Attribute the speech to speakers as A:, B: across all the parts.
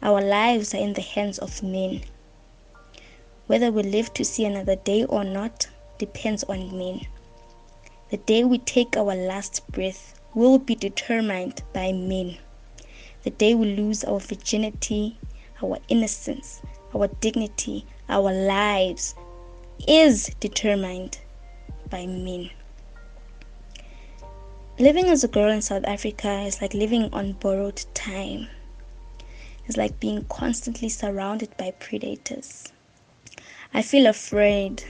A: Our lives are in the hands of men. Whether we live to see another day or not depends on men. The day we take our last breath will be determined by men. The day we lose our virginity, our innocence, our dignity, our lives is determined by men. Living as a girl in South Africa is like living on borrowed time. It's like being constantly surrounded by predators. I feel afraid.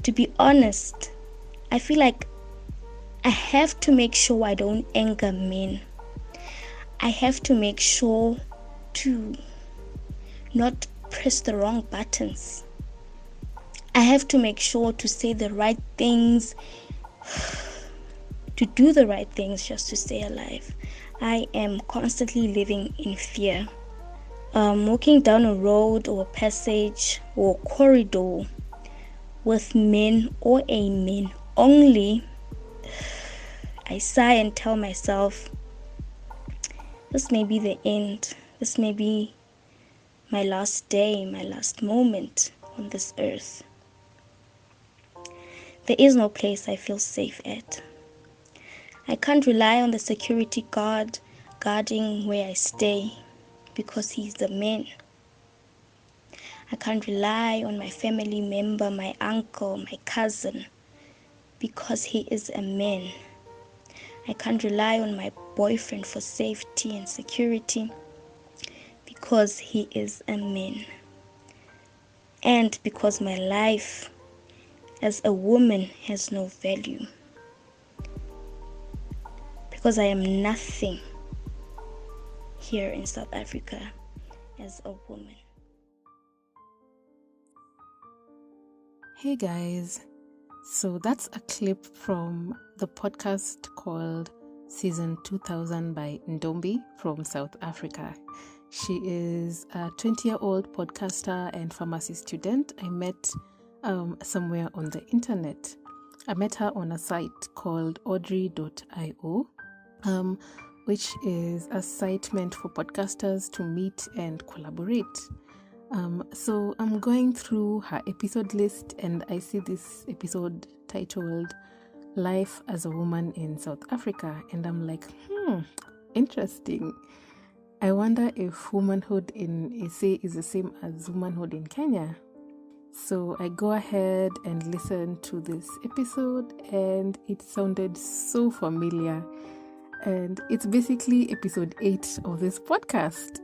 A: To be honest, I feel like I have to make sure I don't anger men. I have to make sure to not press the wrong buttons. I have to make sure to say the right things, to do the right things just to stay alive. I am constantly living in fear. Walking down a road or a passage or a corridor with men or a man only, I sigh and tell myself, this may be the end. This may be my last day, my last moment on this earth. There is no place I feel safe at. I can't rely on the security guard guarding where I stay because he's a man. I can't rely on my family member, my uncle, my cousin, because he is a man. I can't rely on my boyfriend for safety and security because he is a man. And because my life as a woman has no value. Because I am nothing here in South Africa as a woman.
B: Hey guys, so that's a clip from the podcast called Season 2000 by Ntombi from South Africa. She is a 20-year-old podcaster and pharmacy student I met somewhere on the internet. I met her on a site called audrey.io, which is a site meant for podcasters to meet and collaborate. So I'm going through her episode list and I see this episode titled Life as a Woman in South Africa, and I'm like, interesting. I wonder if womanhood in SA is the same as womanhood in Kenya. So I go ahead and listen to this episode and it sounded so familiar. And it's basically episode 8 of this podcast.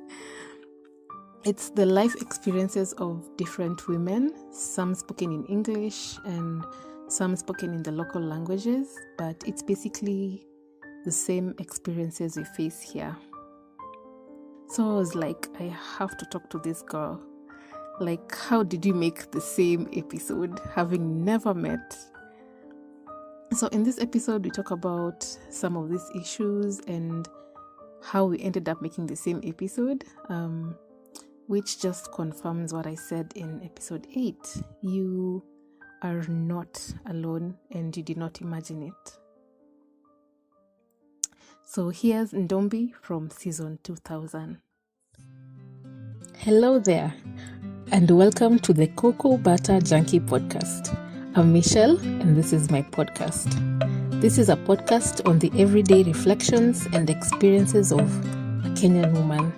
B: It's the life experiences of different women, some spoken in English and some spoken in the local languages, but it's basically the same experiences we face here. So I was like, I have to talk to this girl. Like, how did you make the same episode, having never met? So in this episode, we talk about some of these issues and how we ended up making the same episode, which just confirms what I said in episode 8. You are not alone and you did not imagine it. So here's Ntombi from season 2000. Hello there, and welcome to the Cocoa Butter Junkie podcast. I'm Michelle, and this is my podcast. This is a podcast on the everyday reflections and experiences of a Kenyan woman.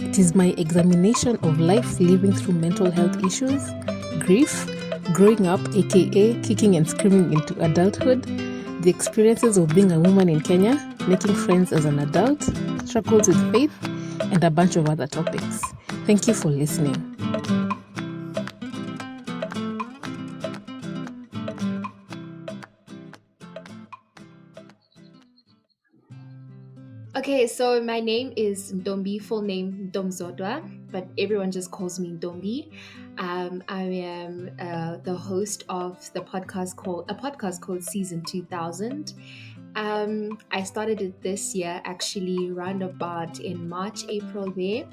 B: It is my examination of life living through mental health issues, grief, growing up, aka kicking and screaming into adulthood, the experiences of being a woman in Kenya, making friends as an adult, struggles with faith, and a bunch of other topics. Thank you for listening.
C: Okay, so my name is Ntombi, full name Ntomzodwa, but everyone just calls me Ntombi. I am the host of a podcast called Season 2000. I started it this year, actually, roundabout in March, April there.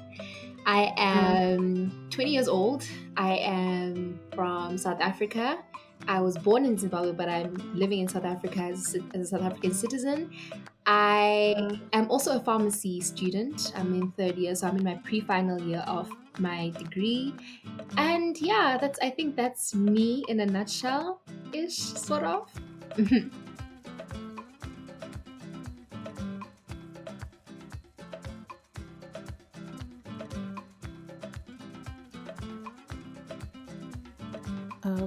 C: I am 20 years old. I am from South Africa. I was born in Zimbabwe, but I'm living in South Africa as a South African citizen. I am also a pharmacy student. I'm in third year, so I'm in my pre-final year of my degree. And yeah, I think that's me in a nutshell ish, sort of.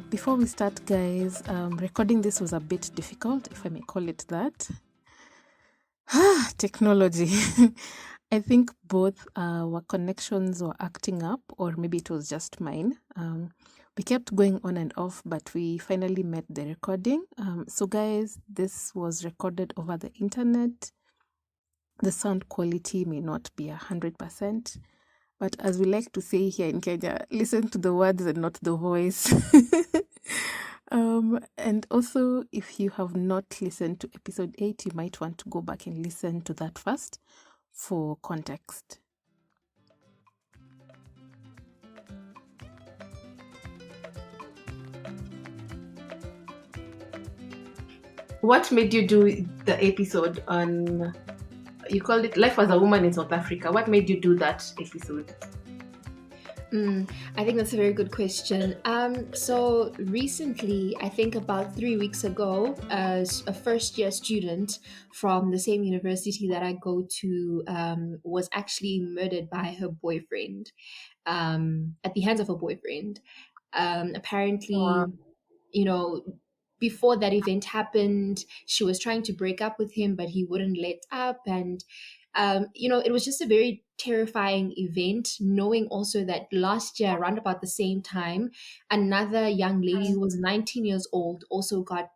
B: Before we start, guys, recording this was a bit difficult, if I may call it that. Technology. I think both our connections were acting up, or maybe it was just mine. We kept going on and off, but we finally met the recording. So, guys, this was recorded over the internet. The sound quality may not be 100%. But as we like to say here in Kenya, listen to the words and not the voice. And also, if you have not listened to episode 8, you might want to go back and listen to that first for context.
D: What made you do the episode on, you called it Life as a Woman in South Africa? What made you do that episode?
C: I think that's a very good question. So recently, I think about 3 weeks ago, as a first year student from the same university that I go to was actually murdered by her boyfriend, at the hands of her boyfriend. Apparently, you know, before that event happened, she was trying to break up with him, but he wouldn't let up. And, it was just a very terrifying event, knowing also that last year, around about the same time, another young lady who was 19 years old also got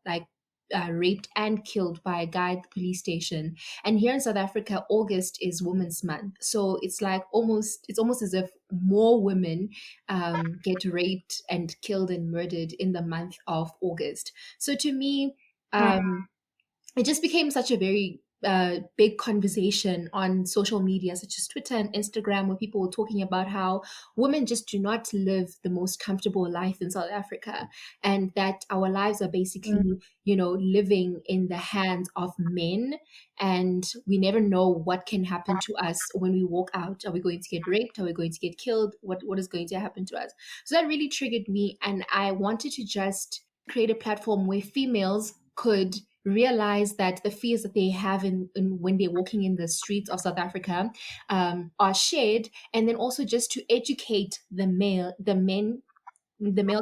C: raped and killed by a guy at the police station. And here in South Africa, August is Women's Month, so it's almost as if more women get raped and killed and murdered in the month of August. So to me, it just became such a very big conversation on social media such as Twitter and Instagram, where people were talking about how women just do not live the most comfortable life in South Africa, and that our lives are basically living in the hands of men, and we never know what can happen to us when we walk out. Are we going to get raped? Are we going to get killed? What is going to happen to us? So that really triggered me, and I wanted to just create a platform where females could realize that the fears that they have in when they're walking in the streets of South Africa are shared, and then also just to educate the male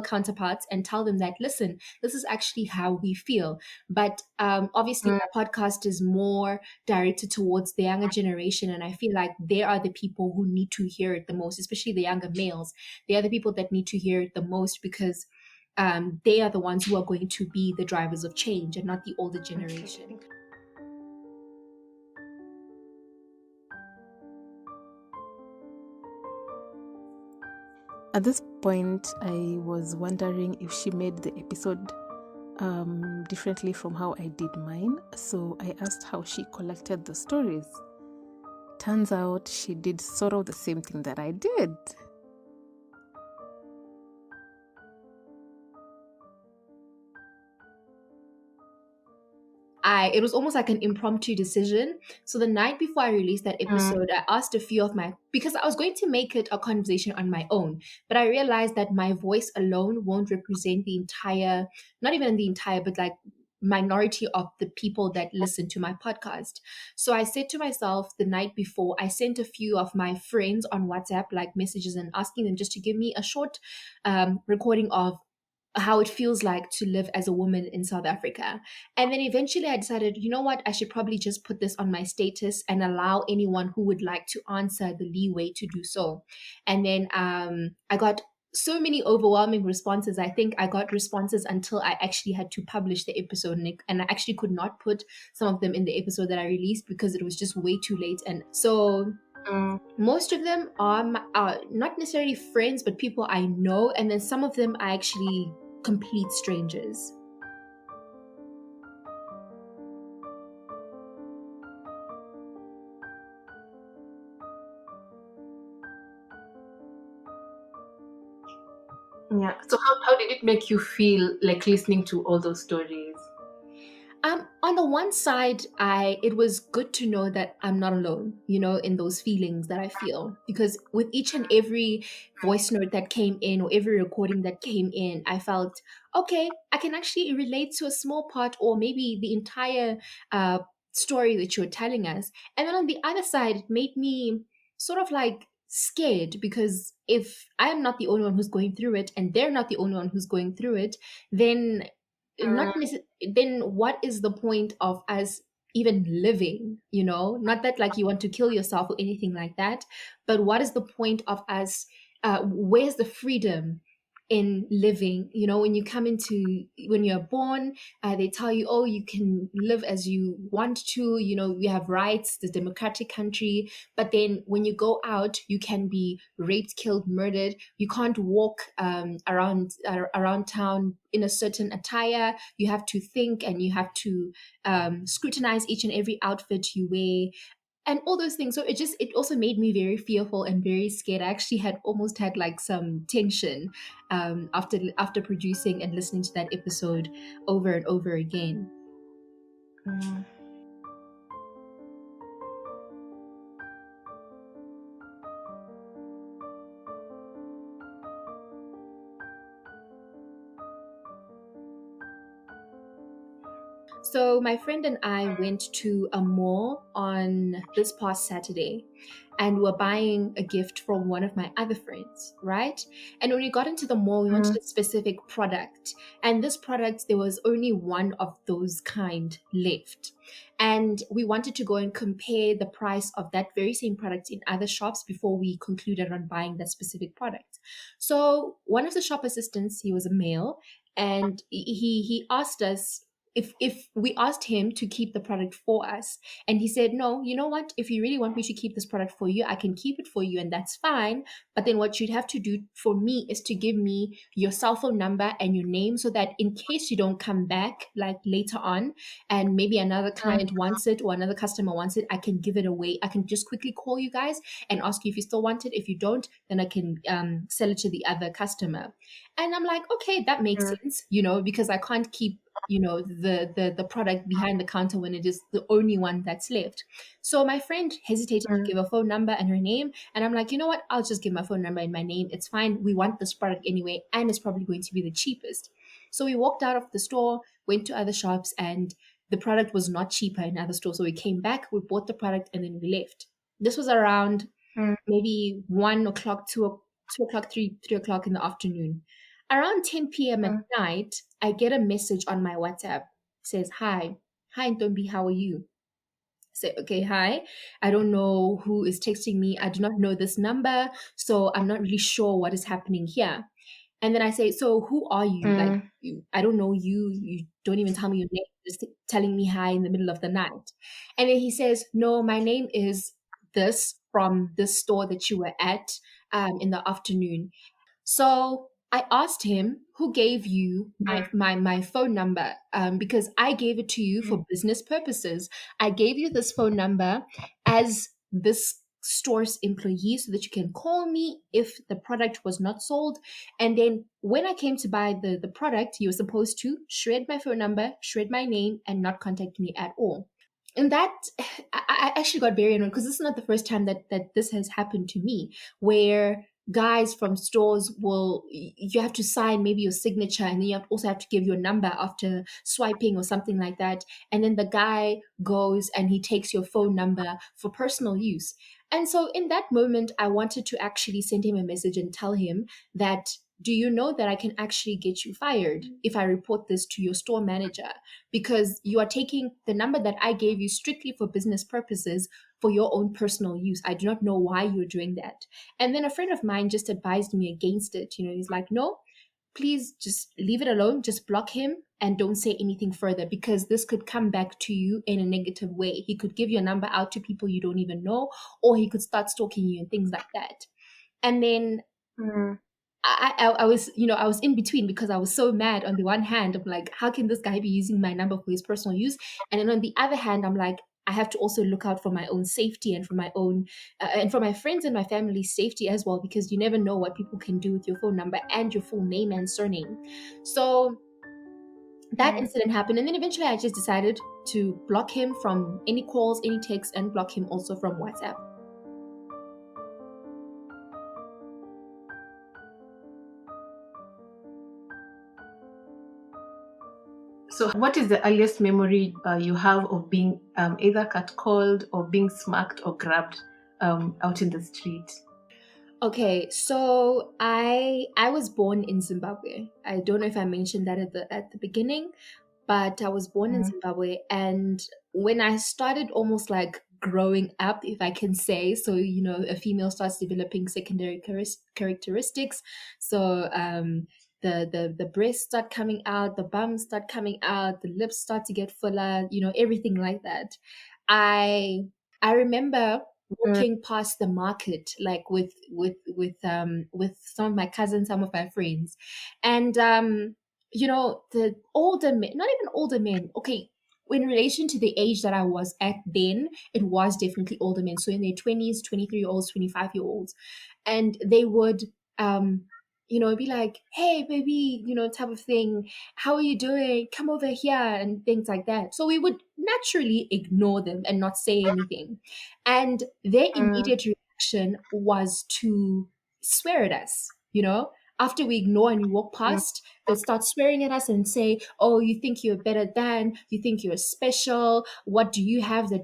C: counterparts and tell them that, listen, this is actually how we feel. But obviously my podcast is more directed towards the younger generation, and I feel like they are the people who need to hear it the most, especially the younger males. They are the people that need to hear it the most, because they are the ones who are going to be the drivers of change and not the older generation.
B: At this point, I was wondering if she made the episode differently from how I did mine. So I asked how she collected the stories. Turns out she did sort of the same thing that I did.
C: It was almost like an impromptu decision. So the night before I released that episode, I asked a few of because I was going to make it a conversation on my own, but I realized that my voice alone won't represent the entire, not even the entire, but like minority of the people that listen to my podcast. So I said to myself the night before, I sent a few of my friends on WhatsApp like messages and asking them just to give me a short recording of how it feels like to live as a woman in South Africa. And then eventually I decided, you know what, I should probably just put this on my status and allow anyone who would like to answer the leeway to do so. And then I got so many overwhelming responses. I think I got responses until I actually had to publish the episode, and I actually could not put some of them in the episode that I released because it was just way too late. And so most of them are not necessarily friends, but people I know, and then some of them are actually complete strangers.
D: Yeah. So how did it make you feel like listening to all those stories?
C: On the one side, it was good to know that I'm not alone, in those feelings that I feel. Because with each and every voice note that came in or every recording that came in, I felt, okay, I can actually relate to a small part or maybe the entire story that you're telling us. And then on the other side, it made me sort of like scared, because if I am not the only one who's going through it and they're not the only one who's going through it, then not then what is the point of us even living? Not that like you want to kill yourself or anything like that, but what is the point of us? Where's the freedom in living? When you come into, when you're born, they tell you, oh, you can live as you want to, you have rights, the democratic country. But then when you go out, you can be raped, killed, murdered. You can't walk around town in a certain attire. You have to think, and you have to scrutinize each and every outfit you wear, and all those things. So it also made me very fearful and very scared. I actually had almost had like some tension after producing and listening to that episode over and over again. So my friend and I went to a mall on this past Saturday, and we're buying a gift from one of my other friends, right? And when we got into the mall, we wanted a specific product. And this product, there was only one of those kind left. And we wanted to go and compare the price of that very same product in other shops before we concluded on buying that specific product. So one of the shop assistants, he was a male, and he asked us if we asked him to keep the product for us, and he said, no, you know what, if you really want me to keep this product for you, I can keep it for you, and that's fine. But then what you'd have to do for me is to give me your cell phone number and your name, so that in case you don't come back like later on and maybe another client wants it or another customer wants it, I can give it away. I can just quickly call you guys and ask you if you still want it. If you don't, then I can sell it to the other customer. And I'm like, okay, that makes sense, because I can't keep the product behind the counter when it is the only one that's left. So my friend hesitated to give a phone number and her name, and I'm like, you know what, I'll just give my phone number and my name. It's fine. We want this product anyway, and it's probably going to be the cheapest. So we walked out of the store, went to other shops, and the product was not cheaper in other stores. So we came back, we bought the product, and then we left. This was around maybe 1 o'clock, 2 o'clock, 3 o'clock in the afternoon. Around 10 p.m. at night, I get a message on my WhatsApp. It says, hi Ntombi, how are you? I say, okay, hi. I don't know who is texting me. I do not know this number, so I'm not really sure what is happening here. And then I say, so who are you? Like, I don't know you. You don't even tell me your name. Just telling me hi in the middle of the night. And then he says, no, my name is this, from this store that you were at in the afternoon. So I asked him, who gave you my phone number? Because I gave it to you for business purposes. I gave you this phone number as this store's employee so that you can call me if the product was not sold. And then when I came to buy the product, you were supposed to shred my phone number, shred my name, and not contact me at all. And that, I actually got very annoyed, because this is not the first time that this has happened to me, where guys from stores you have to sign maybe your signature, and then you also have to give your number after swiping or something like that. And then the guy goes and he takes your phone number for personal use. And so in that moment, I wanted to actually send him a message and tell him that, do you know that I can actually get you fired if I report this to your store manager? Because you are taking the number that I gave you strictly for business purposes for your own personal use. I do not know why you're doing that. And then a friend of mine just advised me against it. He's like, no, please just leave it alone. Just block him and don't say anything further, because this could come back to you in a negative way. He could give your number out to people you don't even know, or he could start stalking you and things like that. And then I was, I was in between, because I was so mad. On the one hand, I'm like, how can this guy be using my number for his personal use? And then on the other hand, I'm like, I have to also look out for my own safety and for my own and for my friends and my family's safety as well, because you never know what people can do with your phone number and your full name and surname. So that incident happened, and then eventually I just decided to block him from any calls, any texts, and block him also from WhatsApp.
D: So, what is the earliest memory you have of being either catcalled or being smacked or grabbed out in the street?
C: Okay, so I was born in Zimbabwe. I don't know if I mentioned that at the beginning, but I was born in Zimbabwe, and when I started almost like growing up, if I can say so, a female starts developing secondary characteristics. So the breasts start coming out, the bums start coming out, the lips start to get fuller, everything like that. I remember walking past the market, like with some of my cousins, some of my friends, and the older men, not even older men, okay, in relation to the age that I was at then, it was definitely older men, so in their 20s, 23-year-olds, 25-year-olds, and they would be like, hey baby, type of thing, how are you doing, come over here, and things like that. So we would naturally ignore them and not say anything, and their immediate reaction was to swear at us. After we ignore and we walk past, they'll start swearing at us and say, oh, you think you're better than, you think you're special, what do you have that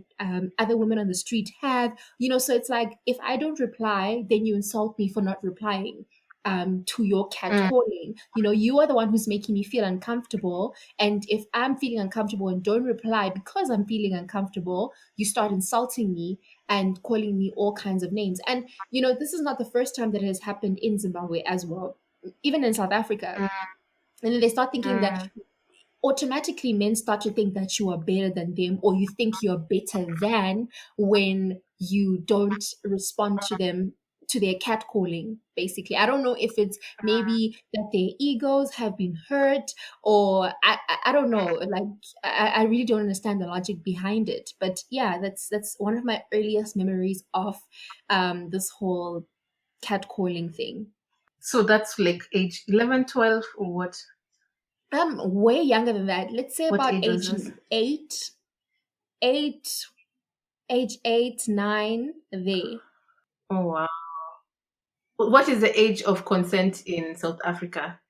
C: other women on the street have? So it's like, if I don't reply, then you insult me for not replying to your catcalling. You are the one who's making me feel uncomfortable, and if I'm feeling uncomfortable and don't reply because I'm feeling uncomfortable, you start insulting me and calling me all kinds of names. And this is not the first time that it has happened in Zimbabwe as well, even in South Africa. And then they start thinking that automatically men start to think that you are better than them, or you think you're better than when you don't respond to them, to their catcalling. Basically, I don't know if it's maybe that their egos have been hurt, or I don't know, like I really don't understand the logic behind it. But yeah, that's one of my earliest memories of this whole catcalling thing.
D: So that's like age 11, 12, or what?
C: Way younger than that. Let's say
D: What
C: about
D: age was
C: age
D: this?
C: 8, 9 there.
D: Oh wow. What is the age of consent in South Africa?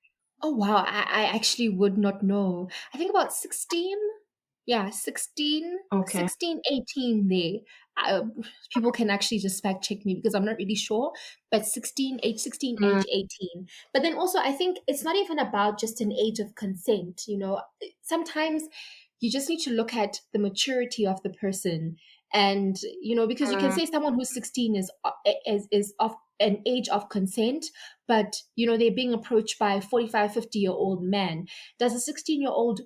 C: Oh wow, I actually would not know. I think about 16. Yeah, 16,
D: Okay.
C: 16, 18 there. People can actually just fact check me because I'm not really sure. But age 16, age 18. But then also, I think it's not even about just an age of consent. Sometimes you just need to look at the maturity of the person. And, because you can say someone who's 16 is of an age of consent, but, they're being approached by a 45, 50-year-old man. Does a 16-year-old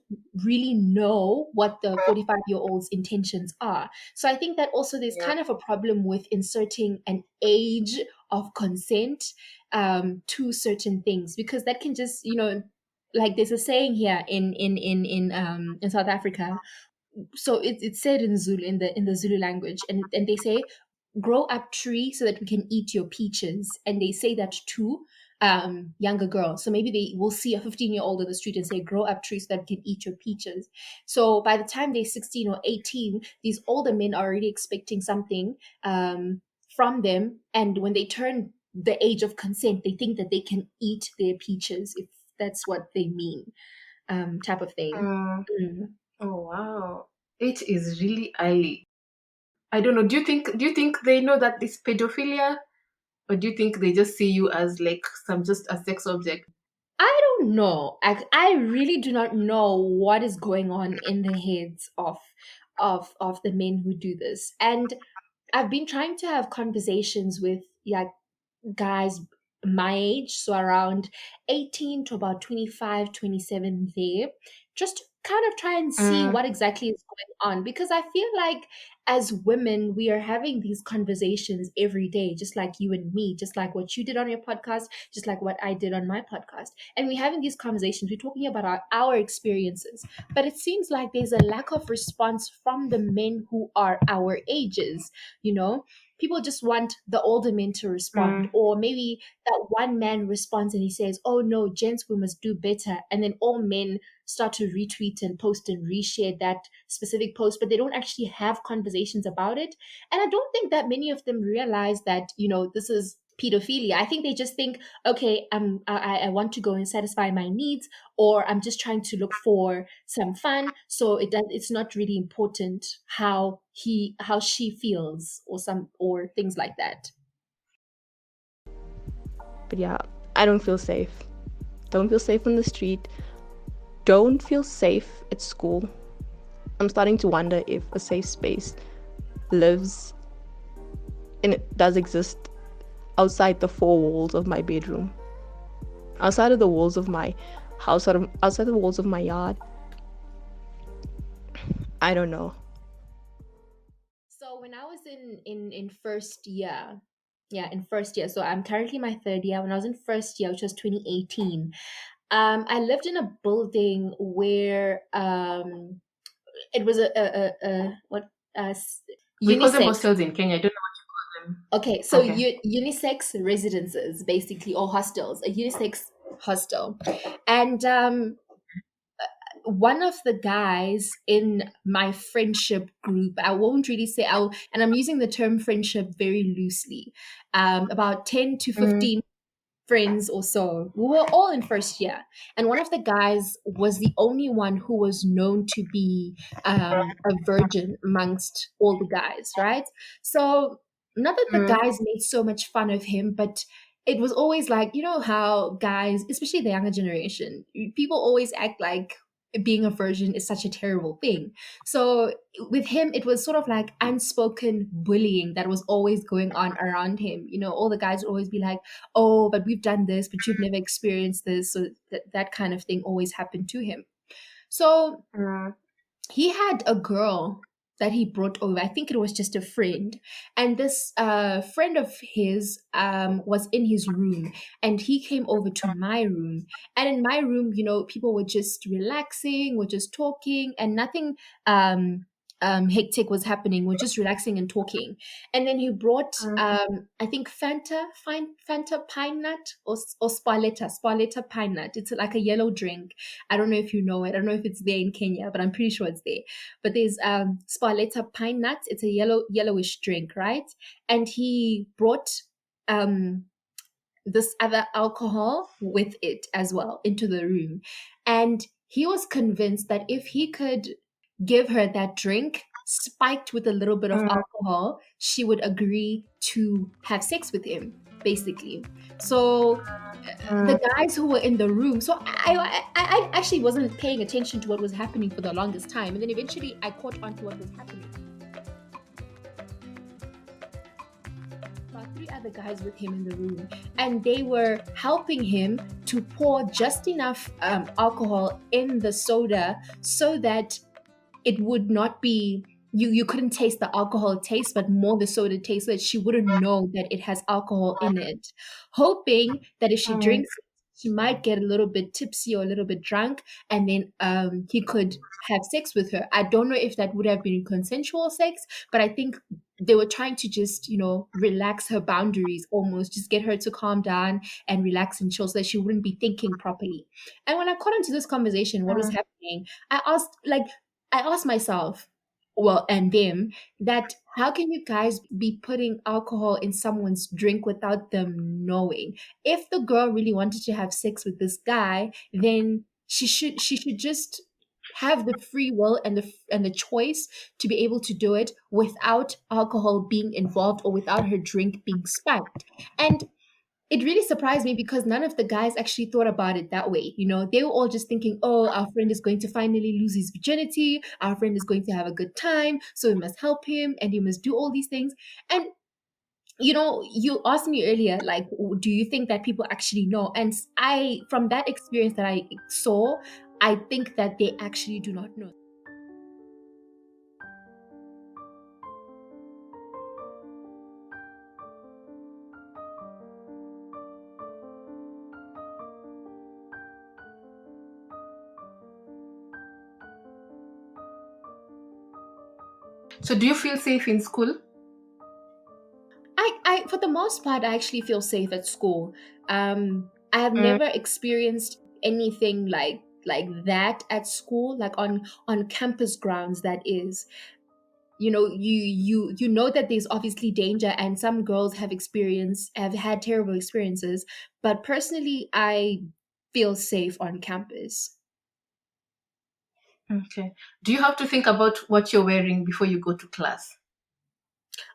C: really know what the 45-year-old's intentions are? So I think that also there's kind of a problem with inserting an age of consent to certain things, because that can just, like there's a saying here in South Africa. So it's said in Zulu, in the Zulu language, and they say, grow up tree so that we can eat your peaches. And they say that to younger girls. So maybe they will see a 15-year-old on the street and say, grow up tree so that we can eat your peaches. So by the time they're 16 or 18, these older men are already expecting something from them. And when they turn the age of consent, they think that they can eat their peaches, if that's what they mean, type of thing.
D: Oh wow. 8 is really early. I don't know. Do you think they know that it's pedophilia? Or do you think they just see you as like just a sex object?
C: I don't know. I really do not know what is going on in the heads of the men who do this. And I've been trying to have conversations with guys my age, so around 18 to about 25, 27 there, just to kind of try and see what exactly is going on, because I feel like as women, we are having these conversations every day, just like you and me, just like what you did on your podcast, just like what I did on my podcast. And we're having these conversations, we're talking about our experiences. But it seems like there's a lack of response from the men who are our ages, you know? People just want the older men to respond, or maybe that one man responds and he says, "Oh no, gents, we must do better," and then all men start to retweet and post and reshare that specific post, but they don't actually have conversations about it. And I don't think that many of them realize that, this is pedophilia. I think they just think, okay, I want to go and satisfy my needs, or I'm just trying to look for some fun. So it's not really important how she feels, or things like that.
E: But yeah, I don't feel safe. Don't feel safe on the street. Don't feel safe at school. I'm starting to wonder if a safe space lives and it does exist outside the four walls of my bedroom, outside of the walls of my house, outside the walls of my yard. I don't know.
C: So when I was in first year, in first year. So I'm currently my third year. When I was in first year, which was 2018, I lived in a building where it was
D: we call them
C: unisex.
D: hostels in Kenya. I don't know what you call them.
C: Okay, so
D: Okay.
C: Unisex residences, basically, or hostels, a unisex hostel. And one of the guys in my friendship group, I won't really say, and I'm using the term friendship very loosely, about 10 to 15 friends or so. We were all in first year, and one of the guys was the only one who was known to be a virgin amongst all the guys, right? So not that the guys made so much fun of him, but it was always like, how guys, especially the younger generation, people always act like being a virgin is such a terrible thing. So with him, it was sort of like unspoken bullying that was always going on around him. All the guys would always be like, "Oh, but we've done this, but you've never experienced this." So that kind of thing always happened to him. So he had a girl that he brought over. I think it was just a friend. And this friend of his was in his room, and he came over to my room. And in my room, people were just relaxing, were just talking, and nothing hectic was happening. We're just relaxing and talking. And then he brought, I think Fanta pine nut, or Sparletta pine nut. It's like a yellow drink. I don't know if you know it. I don't know if it's there in Kenya, but I'm pretty sure it's there. But there's Sparletta pine nut. It's a yellowish drink, right? And he brought this other alcohol with it as well into the room. And he was convinced that if he could give her that drink spiked with a little bit of alcohol, she would agree to have sex with him, basically. So the guys who were in the room, so I actually wasn't paying attention to what was happening for the longest time, and then eventually I caught on to what was happening. About 3 other guys with him in the room, and they were helping him to pour just enough alcohol in the soda so that it would not be, you couldn't taste the alcohol taste, but more the soda taste, so that she wouldn't know that it has alcohol in it, hoping that if she drinks it, she might get a little bit tipsy or a little bit drunk, and then he could have sex with her. I don't know if that would have been consensual sex, but I think they were trying to just, relax her boundaries, almost just get her to calm down and relax and chill so that she wouldn't be thinking properly. And when I caught into this conversation, what was happening, I asked myself, well, and them, that how can you guys be putting alcohol in someone's drink without them knowing? If the girl really wanted to have sex with this guy, then she should just have the free will and the choice to be able to do it without alcohol being involved or without her drink being spiked. And it really surprised me because none of the guys actually thought about it that way. They were all just thinking, "Oh, our friend is going to finally lose his virginity. Our friend is going to have a good time. So we must help him and he must do all these things." And, you asked me earlier, like, do you think that people actually know? And from that experience that I saw, I think that they actually do not know.
D: So do you feel safe in school?
C: I for the most part, I actually feel safe at school. I have never experienced anything like that at school, like on campus grounds. That is, you know that there's obviously danger, and some girls have had terrible experiences. But personally, I feel safe on campus.
D: Okay. Do you have to think about what you're wearing before you go to class?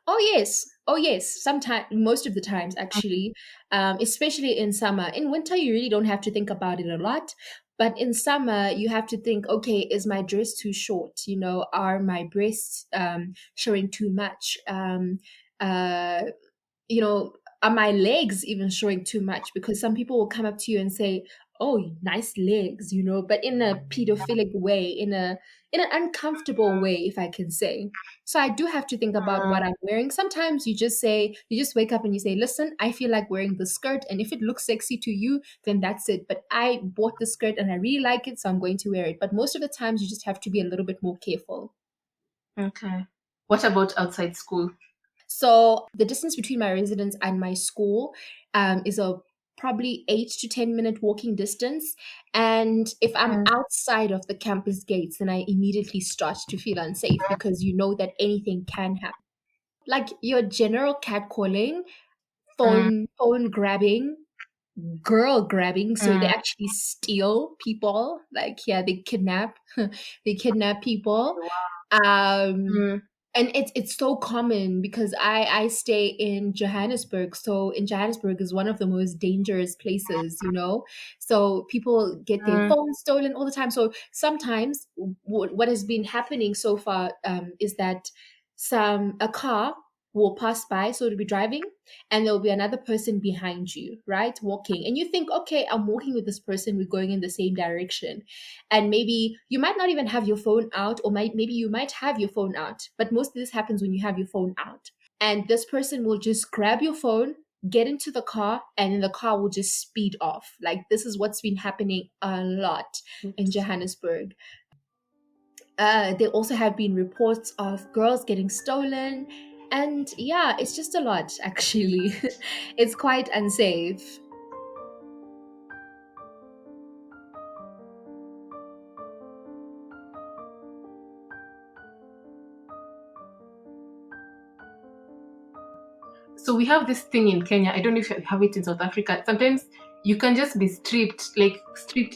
C: Oh yes. Sometimes, most of the times, actually, especially in summer. In winter, you really don't have to think about it a lot. But in summer, you have to think, okay, is my dress too short? Are my breasts showing too much? Uh, you know, are my legs even showing too much? Because some people will come up to you and say, "Oh, nice legs," but in a pedophilic way, in an uncomfortable way, if I can say. So I do have to think about what I'm wearing. Sometimes you just wake up and you say, "Listen, I feel like wearing the skirt, and if it looks sexy to you, then that's it. But I bought the skirt and I really like it, so I'm going to wear it." But most of the times, you just have to be a little bit more careful.
D: Okay. What about outside school?
C: So the distance between my residence and my school is a probably 8 to 10 minute walking distance. And if I'm outside of the campus gates, then I immediately start to feel unsafe because you know that anything can happen. Like your general catcalling, phone grabbing, girl grabbing. So they actually steal people. Like, yeah, they kidnap they kidnap people. um and it's so common because I stay in Johannesburg. So in Johannesburg is one of the most dangerous places, so people get their phones stolen all the time. So sometimes what has been happening so far is that a car will pass by, so to be driving, and there'll be another person behind you, right, walking, and you think, okay, I'm walking with this person, we're going in the same direction, and maybe you might not even have your phone out, or maybe you might have your phone out, but most of this happens when you have your phone out, and this person will just grab your phone, get into the car, and then the car will just speed off. Like, this is what's been happening a lot in Johannesburg. There also have been reports of girls getting stolen, and yeah, it's just a lot, actually. It's quite unsafe.
D: So we have this thing in Kenya. I don't know if you have it in South Africa. Sometimes you can just be stripped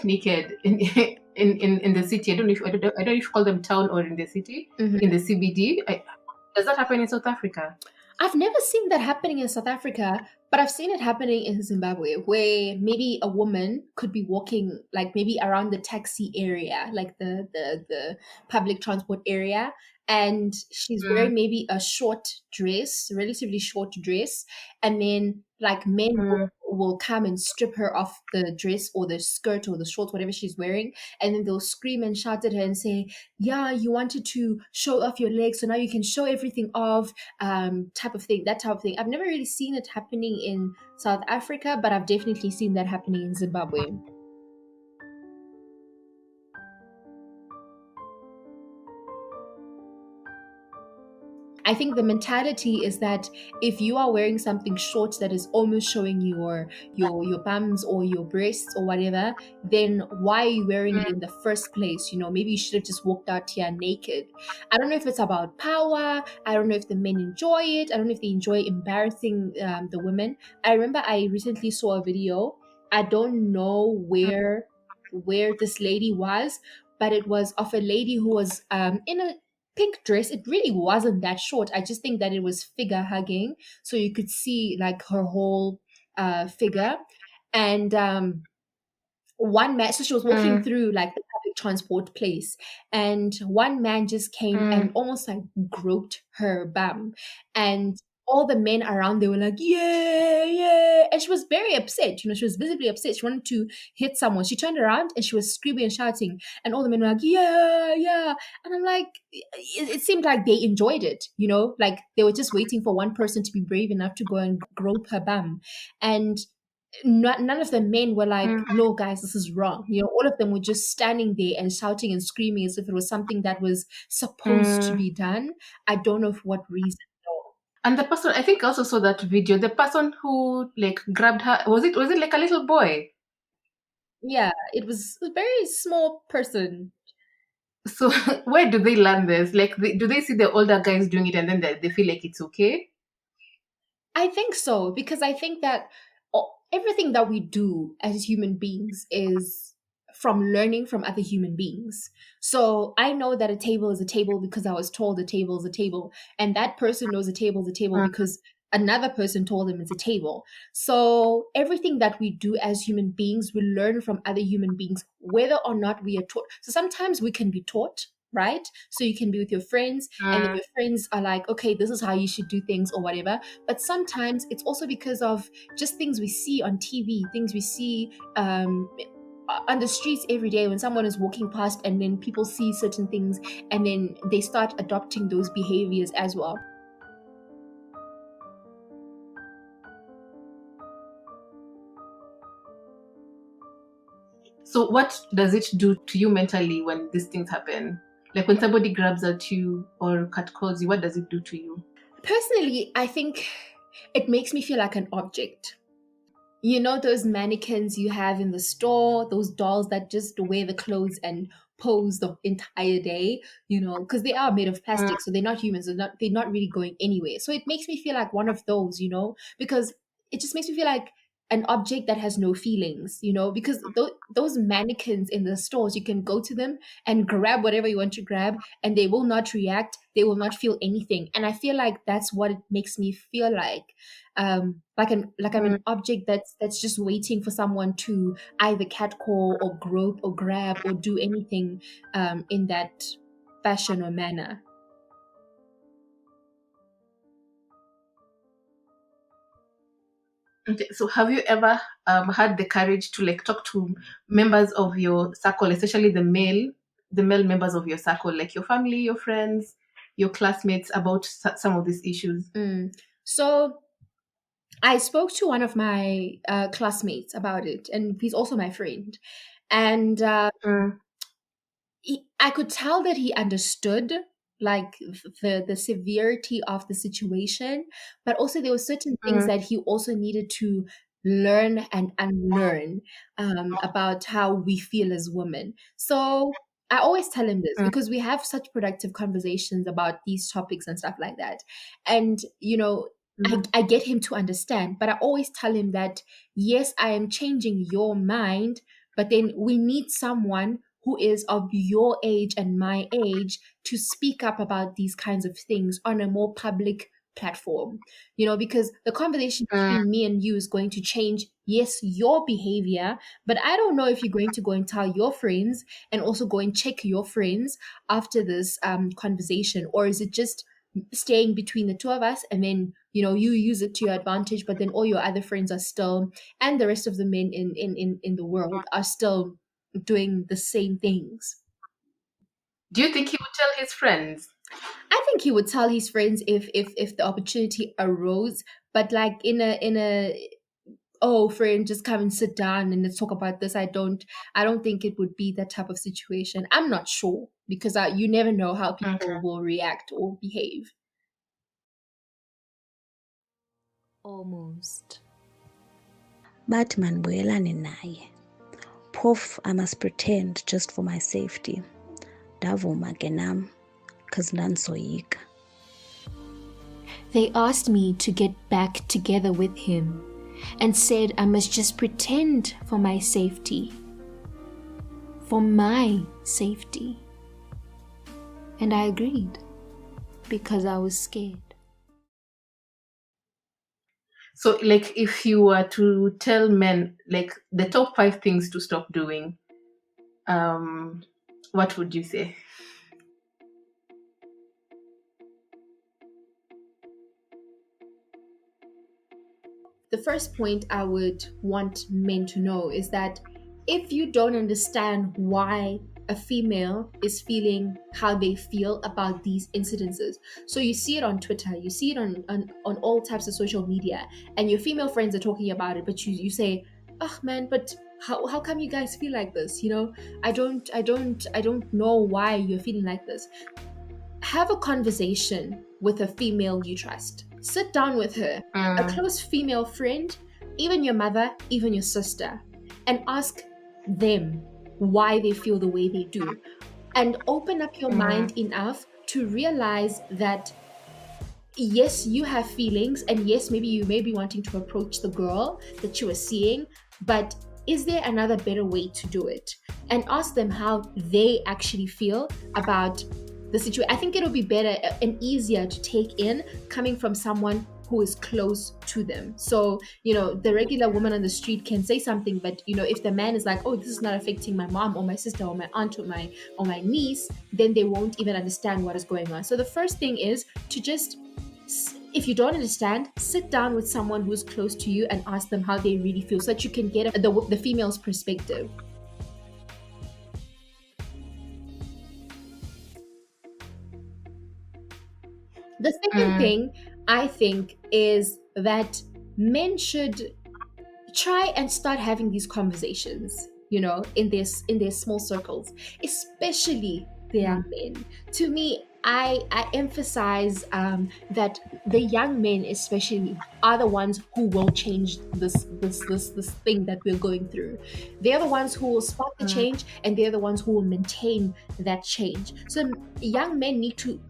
D: naked in the city. I don't know if you call them town or in the city, in the CBD. Does that happen in South Africa?
C: I've never seen that happening in South Africa, but I've seen it happening in Zimbabwe, where maybe a woman could be walking, like maybe around the taxi area, like the public transport area, and she's wearing maybe a short dress, relatively short dress, and then like men will come and strip her off the dress or the skirt or the shorts, whatever she's wearing, and then they'll scream and shout at her and say, "Yeah, you wanted to show off your legs, so now you can show everything off." Type of thing, that type of thing. I've never really seen it happening in South Africa, but I've definitely seen that happening in Zimbabwe. I think the mentality is that if you are wearing something short that is almost showing your bums or your breasts or whatever, then why are you wearing it in the first place? Maybe you should have just walked out here naked. I don't know if it's about power. I don't know if the men enjoy it. I don't know if they enjoy embarrassing the women. I remember I recently saw a video. I don't know where this lady was, but it was of a lady who was in a pink dress. It really wasn't that short. I just think that it was figure hugging, so you could see like her whole figure. And one man, so she was walking through like the public transport place, and one man just came and almost like groped her bum, and all the men around, they were like, "Yeah, yeah," and she was very upset. She was visibly upset. She wanted to hit someone. She turned around and she was screaming and shouting, and all the men were like, "Yeah, yeah," and I'm like, it seemed like they enjoyed it. Like they were just waiting for one person to be brave enough to go and grope her bum. And none of the men were like, no, guys, this is wrong. All of them were just standing there and shouting and screaming as if it was something that was supposed to be done. I don't know for what reason.
D: And the person, I think I also saw that video. The person who like grabbed her, was it like a little boy?
C: Yeah, it was a very small person.
D: So where do they learn this? Like, do they see the older guys doing it and then they feel like it's okay?
C: I think so, because I think that everything that we do as human beings is from learning from other human beings. So I know that a table is a table because I was told a table is a table, and that person knows a table is a table because another person told him it's a table. So everything that we do as human beings, we learn from other human beings, whether or not we are taught. So sometimes we can be taught, right? So you can be with your friends and then your friends are like, okay, this is how you should do things or whatever. But sometimes it's also because of just things we see on TV, things we see on the streets every day when someone is walking past, and then people see certain things and then they start adopting those behaviors as well.
D: So what does it do to you mentally when these things happen? Like when somebody grabs at you or catcalls you, what does it do to you?
C: Personally, I think it makes me feel like an object. Those mannequins you have in the store, those dolls that just wear the clothes and pose the entire day, because they are made of plastic, so they're not humans, they're not really going anywhere. So it makes me feel like one of those, because it just makes me feel like an object that has no feelings, because those mannequins in the stores, you can go to them and grab whatever you want to grab and they will not react, they will not feel anything. And I feel like that's what it makes me feel like I'm an object that's just waiting for someone to either catcall or grope or grab or do anything in that fashion or manner.
D: Okay, so have you ever had the courage to like talk to members of your circle, especially the male members of your circle, like your family, your friends, your classmates, about some of these issues?
C: So I spoke to one of my classmates about it, and he's also my friend. And I could tell that he understood like the severity of the situation, but also there were certain things that he also needed to learn and unlearn about how we feel as women. So I always tell him this because we have such productive conversations about these topics and stuff like that. And, I get him to understand, but I always tell him that, yes, I am changing your mind, but then we need someone who is of your age and my age to speak up about these kinds of things on a more public platform, because the conversation between me and you is going to change, yes, your behavior, but I don't know if you're going to go and tell your friends and also go and check your friends after this conversation, or is it just staying between the two of us, and then you use it to your advantage, but then all your other friends are still, and the rest of the men in the world are still doing the same things.
D: Do you think he would tell his friends?
C: I think he would tell his friends if the opportunity arose, but like in a oh, friend, just come and sit down and let's talk about this. I don't think it would be that type of situation. I'm not sure, because you never know how people will react or behave.
F: Almost.
G: Bartman boyelane naye. Phofu I must pretend just for my safety. Ndavuma ke nam, cause ndandisoyika.
F: They asked me to get back together with him and said I must just pretend for my safety. For my safety. And I agreed because I was scared.
D: So, like, if you were to tell men, like, the top 5 things to stop doing, what would you say?
C: The first point I would want men to know is that if you don't understand why a female is feeling how they feel about these incidences. So you see it on Twitter, you see it on all types of social media, and your female friends are talking about it, but you say, oh man, but how come you guys feel like this? I don't know why you're feeling like this. Have a conversation with a female you trust. Sit down with her, a close female friend, even your mother, even your sister, and ask them why they feel the way they do. And open up your mind enough to realize that yes, you have feelings, and yes, maybe you may be wanting to approach the girl that you are seeing, but is there another better way to do it? And ask them how they actually feel about the situation. I think it'll be better and easier to take in coming from someone who is close to them. So, the regular woman on the street can say something, but if the man is like, oh, this is not affecting my mom or my sister or my aunt or my niece, then they won't even understand what is going on. So the first thing is to just, if you don't understand, sit down with someone who's close to you and ask them how they really feel, so that you can get the female's perspective. The second thing I think is that men should try and start having these conversations, in their small circles, especially the young men. To me, I emphasize that the young men especially are the ones who will change this thing that we're going through. They're the ones who will spark the change, and they're the ones who will maintain that change. So young men need to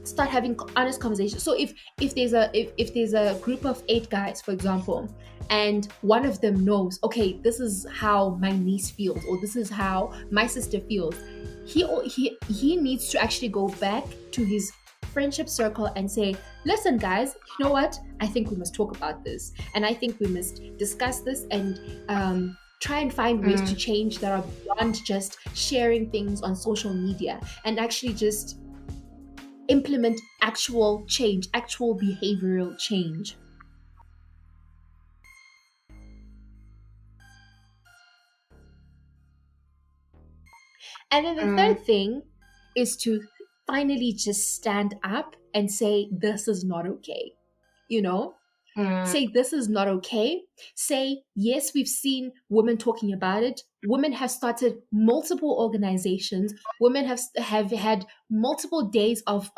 C: start having honest conversations. So if there's a group of 8 guys, for example, and one of them knows, okay, this is how my niece feels, or this is how my sister feels, he needs to actually go back to his friendship circle and say, listen guys, you know what, I think we must talk about this, and I think we must discuss this, and try and find ways to change that are beyond just sharing things on social media, and actually just implement actual change, actual behavioral change. And then the third thing is to finally just stand up and say, this is not okay. Say, this is not okay. Say, yes, we've seen women talking about it. Women have started multiple organizations. Women have had multiple days of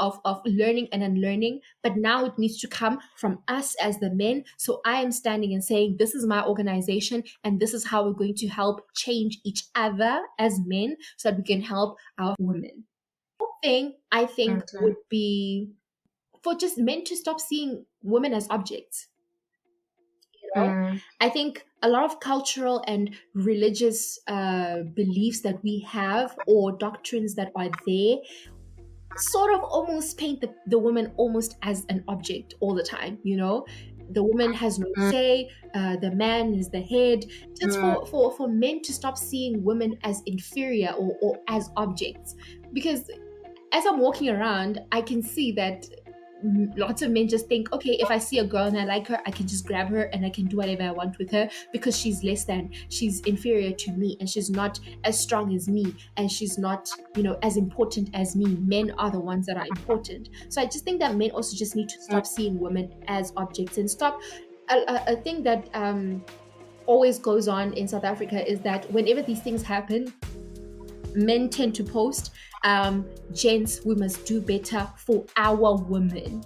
C: learning and unlearning, but now it needs to come from us as the men. So I am standing and saying, this is my organization, and this is how we're going to help change each other as men, so that we can help our women. One thing I think would be for just men to stop seeing women as objects. I think a lot of cultural and religious beliefs that we have, or doctrines that are there, sort of almost paint the woman almost as an object all the time. The woman has no say, the man is the head. Just for men to stop seeing women as inferior or as objects. Because as I'm walking around, I can see that lots of men just think, okay, if I see a girl and I like her, I can just grab her and I can do whatever I want with her, because she's she's inferior to me, and she's not as strong as me, and she's not, as important as me. Men are the ones that are important. So I just think that men also just need to stop seeing women as objects, and stop a thing that always goes on in South Africa is that whenever these things happen, men tend to post, gents, we must do better for our women,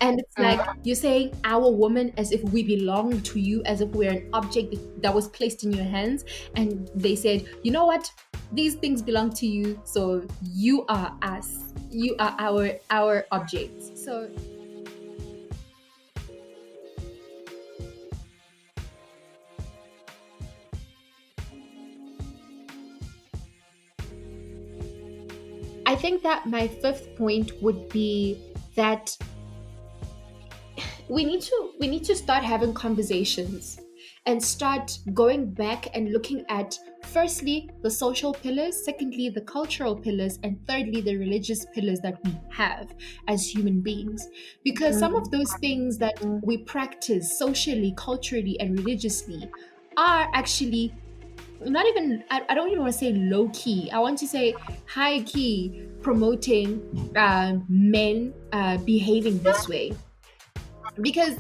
C: and it's like you're saying our woman as if we belong to you, as if we're an object that was placed in your hands, and they said, you know what, these things belong to you, so you are us, you are our objects. So I think that my fifth point would be that we need to start having conversations and start going back and looking at, firstly, the social pillars, secondly, the cultural pillars, and thirdly, the religious pillars that we have as human beings. Because some of those things that we practice socially, culturally, and religiously are actually not even, I don't even want to say low key. I want to say high key promoting men behaving this way. Because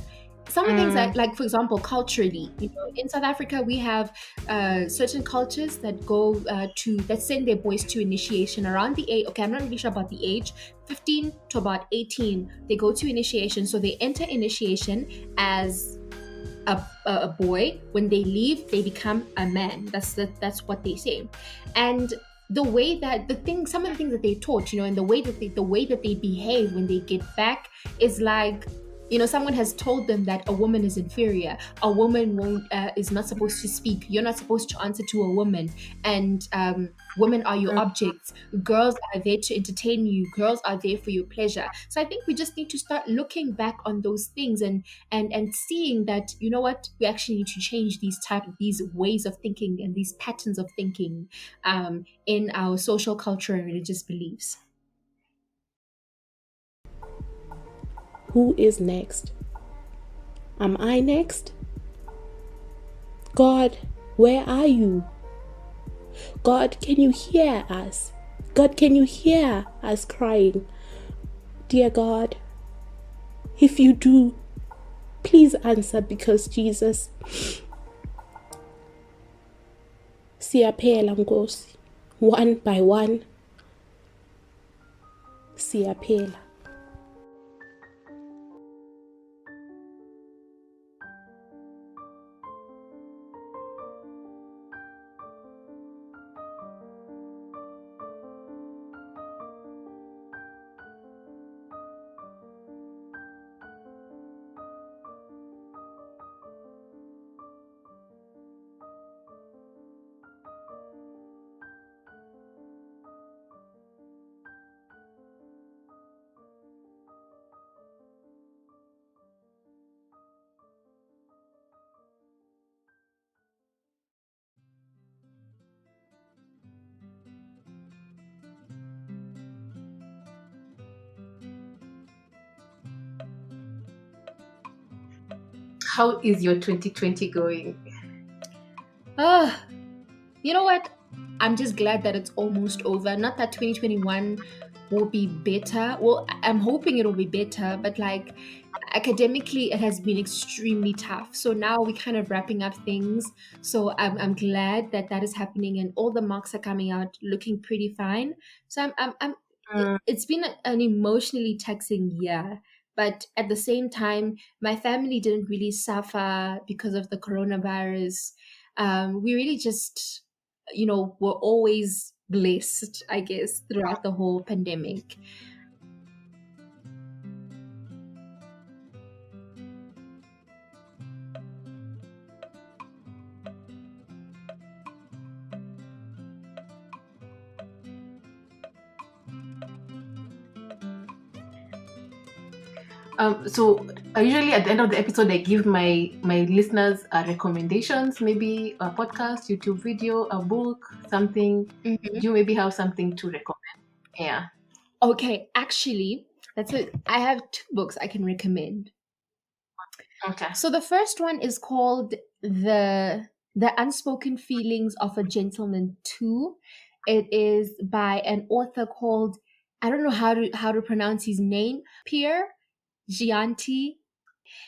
C: some of the things that, like, for example, culturally, in South Africa, we have certain cultures that go that send their boys to initiation around the age. Okay, I'm not really sure about the age. 15 to about 18, they go to initiation. So they enter initiation as a boy. When they leave, they become a man. That's what they say. And the way that some of the things that they taught, and the way that they behave when they get back is like, someone has told them that a woman is inferior. A woman is not supposed to speak. You're not supposed to answer to a woman. And women are your objects. Girls are there to entertain you. Girls are there for your pleasure. So I think we just need to start looking back on those things and seeing that, you know what, we actually need to change these ways of thinking and these patterns of thinking in our social, cultural, and religious beliefs.
H: Who is next? Am I next? God, where are you? God, can you hear us? God, can you hear us crying? Dear God, if you do, please answer, because Jesus, siyaphela Nkosi, one by one, siyaphela.
D: How is your 2020 going?
C: You know what? I'm just glad that it's almost over. Not that 2021 will be better. Well, I'm hoping it'll be better, but like academically, it has been extremely tough. So now we're kind of wrapping up things. So I'm glad that is happening, and all the marks are coming out looking pretty fine. So it's been an emotionally taxing year. But at the same time, my family didn't really suffer because of the coronavirus. We really just, were always blessed, I guess, throughout the whole pandemic.
D: So usually at the end of the episode, I give my listeners recommendations, maybe a podcast, YouTube video, a book, something. Do you maybe have something to recommend? Yeah.
C: Okay, actually, that's it. I have 2 books I can recommend.
D: Okay.
C: So the first one is called The Unspoken Feelings of a Gentleman 2. It is by an author called, I don't know how to pronounce his name, Pierre, Jeanty.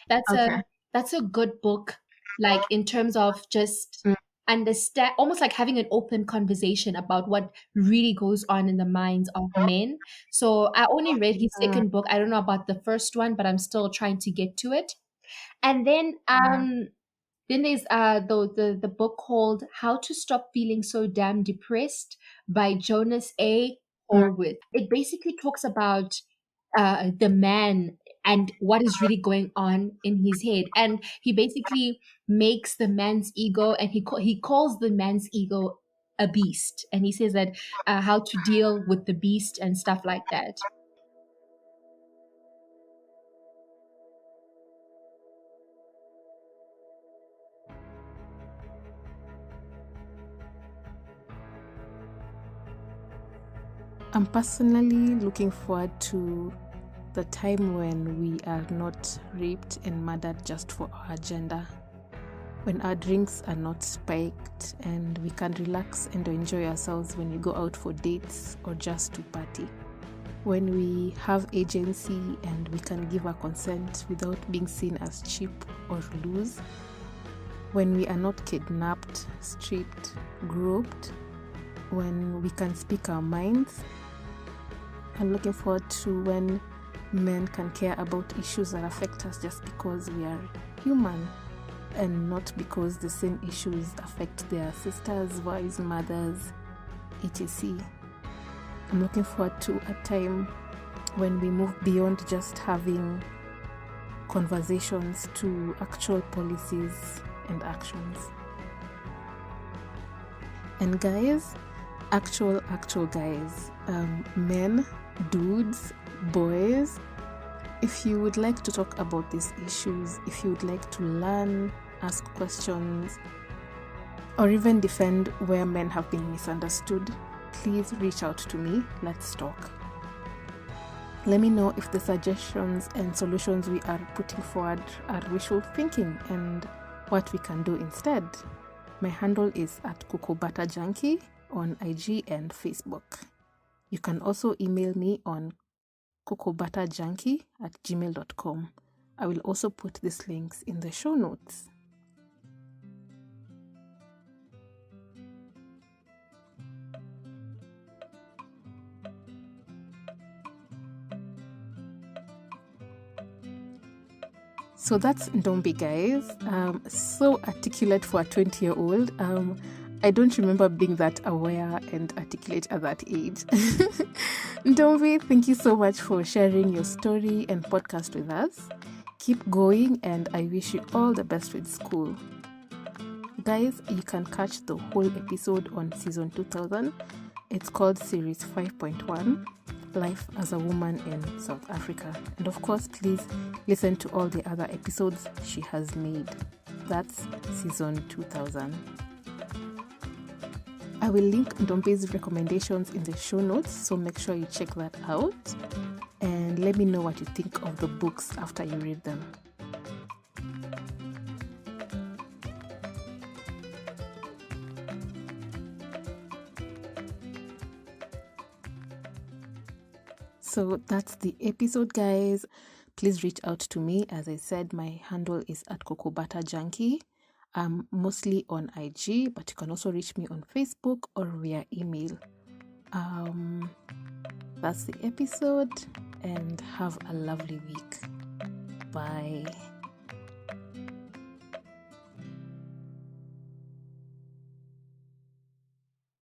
C: That's a good book, like in terms of just understand, almost like having an open conversation about what really goes on in the minds of men. So I only read his second book. I don't know about the first one, but I'm still trying to get to it. And then there's the book called How to Stop Feeling So Damn Depressed by Jonas A. Horwitz. It basically talks about the man and what is really going on in his head, and he basically makes the man's ego, and he calls the man's ego a beast, and he says that how to deal with the beast and stuff like that.
B: I'm personally looking forward to the time when we are not raped and murdered just for our gender. when our drinks are not spiked, and we can relax and enjoy ourselves when we go out for dates or just to party. When we have agency and we can give our consent without being seen as cheap or loose. When we are not kidnapped, stripped, groped. When we can speak our minds. I'm looking forward to when men can care about issues that affect us just because we are human and not because the same issues affect their sisters, wives, mothers, etc. I'm looking forward to a time when we move beyond just having conversations to actual policies and actions. And guys, actual guys, men, dudes, boys, if you would like to talk about these issues, if you would like to learn, ask questions, or even defend where men have been misunderstood, please reach out to me. Let's talk. Let me know if the suggestions and solutions we are putting forward are wishful thinking and what we can do instead. My handle is @kokobatajanki on IG and Facebook. You can also email me on kokobatajanki@gmail.com. I will also put these links in the show notes. So that's Ntombi, guys. So articulate for a 20-year-old. I don't remember being that aware and articulate at that age. Ntombi, thank you so much for sharing your story and podcast with us. Keep going, and I wish you all the best with school. Guys, you can catch the whole episode on season 2000. It's called series 5.1. Life as a Woman in South Africa. And of course, please listen to all the other episodes she has made. That's season 2000. I will link Ntombi's recommendations in the show notes, so make sure you check that out. And let me know what you think of the books after you read them. So that's the episode, guys. Please reach out to me. As I said, my handle is @kokobatajanki. I'm mostly on IG, but you can also reach me on Facebook or via email. That's the episode, and have a lovely week. Bye.